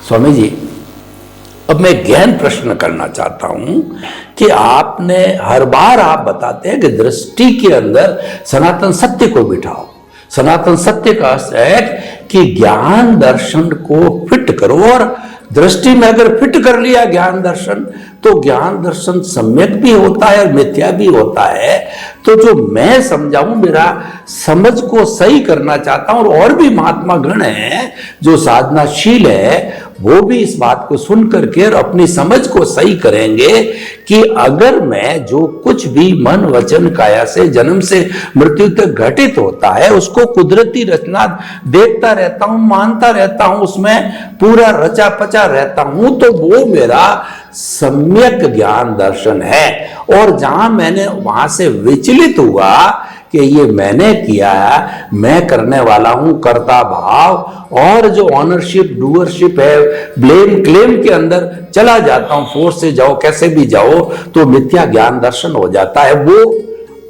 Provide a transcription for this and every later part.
स्वामी जी, अब मैं गहन प्रश्न करना चाहता हूं कि आपने हर बार आप बताते हैं कि दृष्टि के अंदर सनातन सत्य को बिठाओ। सनातन सत्य का अर्थ है कि ज्ञान दर्शन को फिट करो, और दृष्टि में अगर फिट कर लिया ज्ञान दर्शन, तो ज्ञान दर्शन सम्यक भी होता है और मिथ्या भी होता है। तो जो मैं समझाऊं, मेरा समझ को सही करना चाहता हूं, और भी महात्मा गण हैं जो साधनाशील है, वो भी इस बात को सुन करके और अपनी समझ को सही करेंगे कि अगर मैं जो कुछ भी मन वचन काया से जन्म से मृत्यु तक घटित होता है उसको कुदरती रचना देखता रहता हूं, मानता रहता हूं, उसमें पूरा रचा पचा रहता हूं, तो वो मेरा सम्यक ज्ञान दर्शन है। और जहां मैंने वहां से विचलित हुआ कि ये मैंने किया है, मैं करने वाला हूं, कर्ता भाव और जो ऑनरशिप डूअरशिप है, ब्लेम क्लेम के अंदर चला जाता हूं, फोर्स से जाओ कैसे भी जाओ, तो मिथ्या ज्ञान दर्शन हो जाता है। वो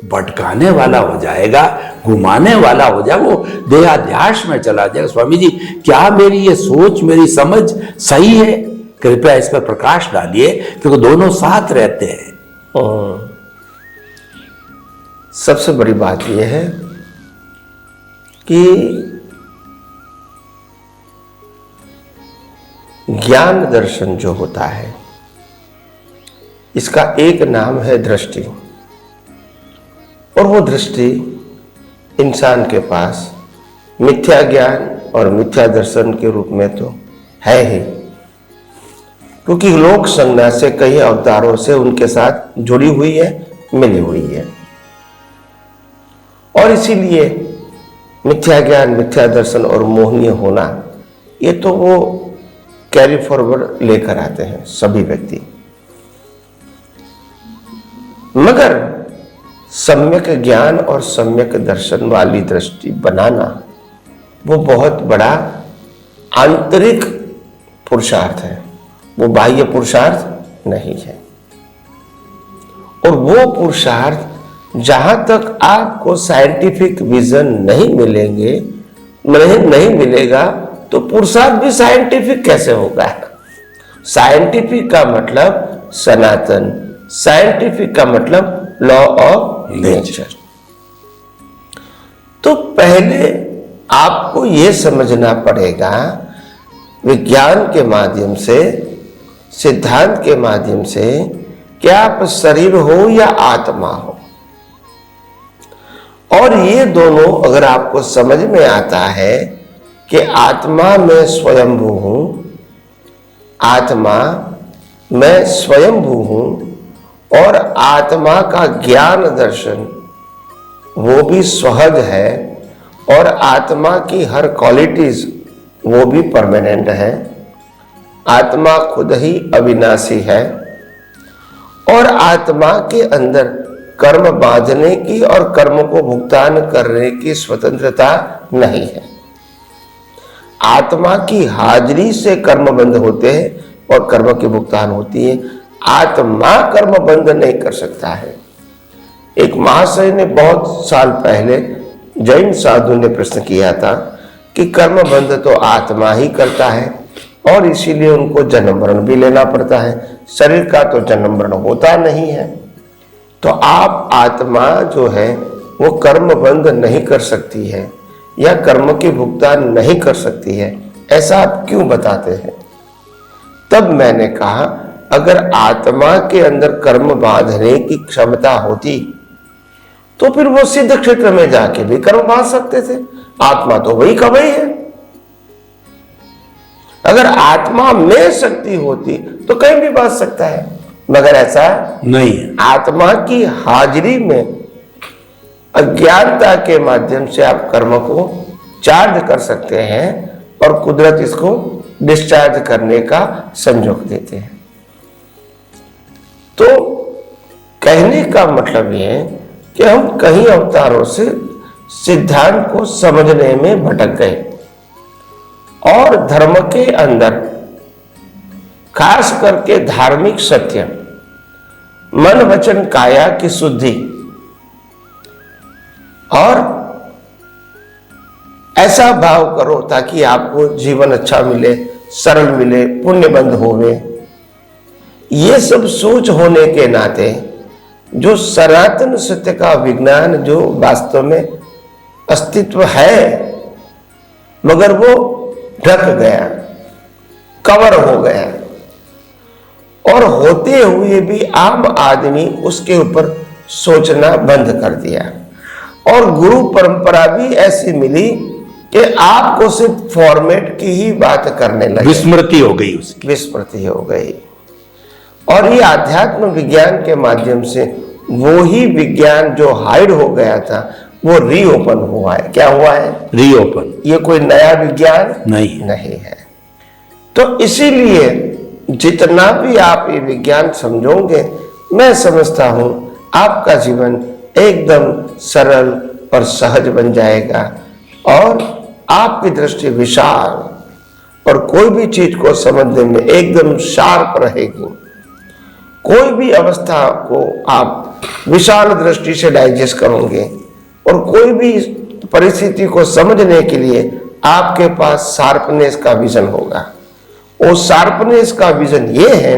भटकाने वाला हो जाएगा, घुमाने वाला हो जाएगा, वो देहाध्यास में चला जाएगा। स्वामी जी, क्या मेरी ये सोच, मेरी समझ सही है? कृपया इस पर प्रकाश डालिए, क्योंकि दोनों साथ रहते हैं। सबसे बड़ी बात यह है कि ज्ञान दर्शन जो होता है, इसका एक नाम है दृष्टि, और वो दृष्टि इंसान के पास मिथ्या ज्ञान और मिथ्या दर्शन के रूप में तो है ही, क्योंकि लोक संज्ञा से कई अवतारों से उनके साथ जुड़ी हुई है, मिली हुई है, और इसीलिए मिथ्या ज्ञान, मिथ्या दर्शन और मोहनीय होना, ये तो वो कैरी फॉरवर्ड लेकर आते हैं सभी व्यक्ति। मगर सम्यक ज्ञान और सम्यक दर्शन वाली दृष्टि बनाना वो बहुत बड़ा आंतरिक पुरुषार्थ है, वो बाह्य पुरुषार्थ नहीं है। और वो पुरुषार्थ जहां तक आपको साइंटिफिक विजन नहीं मिलेगा, तो पुरुषार्थ भी साइंटिफिक कैसे होगा? साइंटिफिक का मतलब सनातन, साइंटिफिक का मतलब लॉ ऑफ नेचर। तो पहले आपको यह समझना पड़ेगा विज्ञान के माध्यम से, सिद्धांत के माध्यम से, कि आप शरीर हो या आत्मा हो। और ये दोनों अगर आपको समझ में आता है कि आत्मा में स्वयंभू हूं, आत्मा में स्वयंभू हूं, और आत्मा का ज्ञान दर्शन वो भी स्वहद है, और आत्मा की हर क्वालिटीज वो भी परमानेंट है, आत्मा खुद ही अविनाशी है, और आत्मा के अंदर कर्म बांधने की और कर्म को भुगतान करने की स्वतंत्रता नहीं है। आत्मा की हाजिरी से कर्म बंद होते हैं और कर्म की भुगतान होती है। आत्मा कर्म बंद नहीं कर सकता है। एक महाशय ने बहुत साल पहले जैन साधु ने प्रश्न किया था कि कर्म बंद तो आत्मा ही करता है, और इसीलिए उनको जन्म मरण भी लेना पड़ता है, शरीर का तो जन्म मरण होता नहीं है। तो आप आत्मा जो है वो कर्म बंद नहीं कर सकती है या कर्म की भुगतान नहीं कर सकती है, ऐसा आप क्यों बताते हैं? तब मैंने कहा, अगर आत्मा के अंदर कर्म बांधने की क्षमता होती तो फिर वो सिद्ध क्षेत्र में जाके भी कर्म बांध सकते थे। आत्मा तो वही का वही है। अगर आत्मा में शक्ति होती तो कहीं भी बांध सकता है, मगर ऐसा नहीं है। आत्मा की हाजिरी में अज्ञानता के माध्यम से आप कर्म को चार्ज कर सकते हैं, और कुदरत इसको डिस्चार्ज करने का संयोग देते हैं। तो कहने का मतलब यह है कि हम कई अवतारों से सिद्धांत को समझने में भटक गए, और धर्म के अंदर खास करके धार्मिक सत्य, मन वचन काया की शुद्धि, और ऐसा भाव करो ताकि आपको जीवन अच्छा मिले, सरल मिले, पुण्यबंध होवे। ये सब सोच होने के नाते जो सनातन सत्य का विज्ञान जो वास्तव में अस्तित्व है, मगर वो ढक गया, कवर हो गया, और होते हुए भी आम आदमी उसके ऊपर सोचना बंद कर दिया। और गुरु परंपरा भी ऐसी मिली कि आपको सिर्फ फॉर्मेट की ही बात करने लगे, विस्मृति हो गई उसकी, विस्मृति हो गई। और ये आध्यात्म विज्ञान के माध्यम से वो ही विज्ञान जो हाइड हो गया था वो रीओपन हुआ है। क्या हुआ है? रीओपन। ये कोई नया विज्ञान नहीं है। तो इसीलिए जितना भी आप ये विज्ञान समझोगे, मैं समझता हूं आपका जीवन एकदम सरल और सहज बन जाएगा और आपकी दृष्टि विशाल और कोई भी चीज को समझने में एकदम शार्प रहेगी। कोई भी अवस्था को आप विशाल दृष्टि से डाइजेस्ट करोगे और कोई भी परिस्थिति को समझने के लिए आपके पास शार्पनेस का विजन होगा। और शार्पनेस का विजन ये है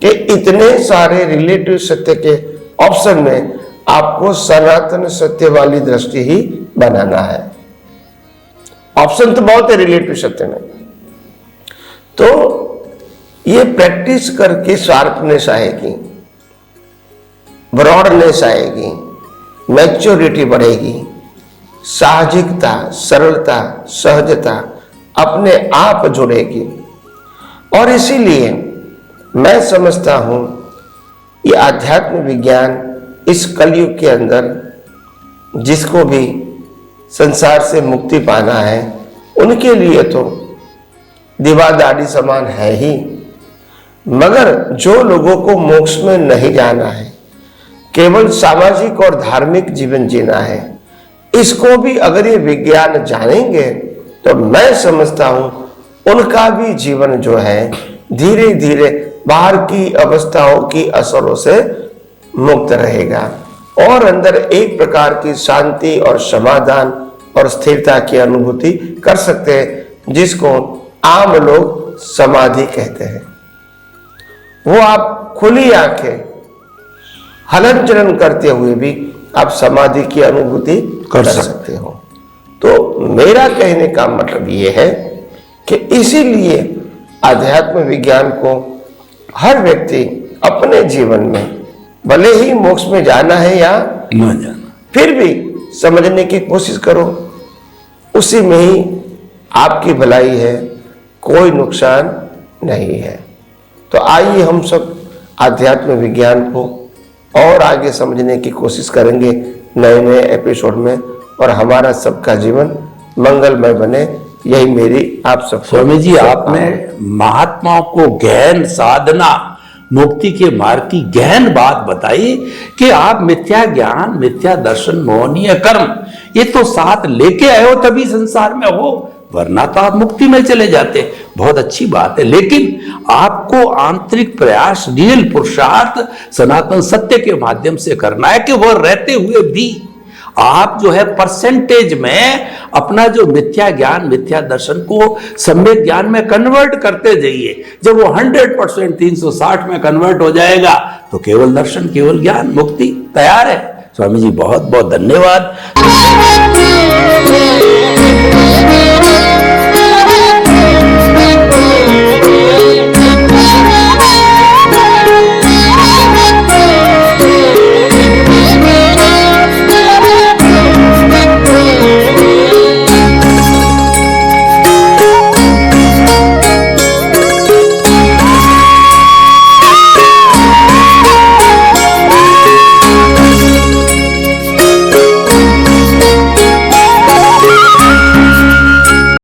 कि इतने सारे रिलेटिव सत्य के ऑप्शन में आपको सनातन सत्य वाली दृष्टि ही बनाना है। ऑप्शन तो बहुत है रिलेटिव सत्य में, तो ये प्रैक्टिस करके शार्पनेस आएगी, ब्रॉडनेस आएगी, मैच्योरिटी बढ़ेगी, साहजिकता, सरलता, सहजता अपने आप जुड़ेगी। और इसीलिए मैं समझता हूं ये आध्यात्म विज्ञान इस कलयुग के अंदर जिसको भी संसार से मुक्ति पाना है उनके लिए तो दीवादारी समान है ही, मगर जो लोगों को मोक्ष में नहीं जाना है, केवल सामाजिक और धार्मिक जीवन जीना है, इसको भी अगर ये विज्ञान जानेंगे तो मैं समझता हूं उनका भी जीवन जो है धीरे धीरे बाहर की अवस्थाओं की असरों से मुक्त रहेगा और अंदर एक प्रकार की शांति और समाधान और स्थिरता की अनुभूति कर सकते हैं, जिसको आम लोग समाधि कहते हैं। वो आप खुली आंखें हलन चलन करते हुए भी आप समाधि की अनुभूति कर सकते हो। तो मेरा कहने का मतलब ये है कि इसीलिए आध्यात्म विज्ञान को हर व्यक्ति अपने जीवन में भले ही मोक्ष में जाना है या न जाना, फिर भी समझने की कोशिश करो, उसी में ही आपकी भलाई है, कोई नुकसान नहीं है। तो आइए हम सब आध्यात्म विज्ञान को और आगे समझने की कोशिश करेंगे नए नए एपिसोड में, और हमारा सबका जीवन मंगलमय बने, यही मेरी आप सब। स्वामी जी, आपने महात्माओं को गहन साधना मुक्ति के मार्ग की गहन बात बताई कि आप मिथ्या ज्ञान, मिथ्या दर्शन, मोहनीय कर्म ये तो साथ लेके आए हो तभी संसार में हो, वरना तो आप मुक्ति में चले जाते। बहुत अच्छी बात है, लेकिन आपको आंतरिक प्रयास, रियल पुरुषार्थ सनातन सत्य के माध्यम से करना है कि वह रहते हुए भी आप जो है परसेंटेज में अपना जो मिथ्या ज्ञान, मिथ्या दर्शन को सम्यक ज्ञान में कन्वर्ट करते जाइए। जब वो 100% 360 में कन्वर्ट हो जाएगा तो केवल दर्शन, केवल ज्ञान, मुक्ति तैयार है। स्वामी जी बहुत बहुत धन्यवाद।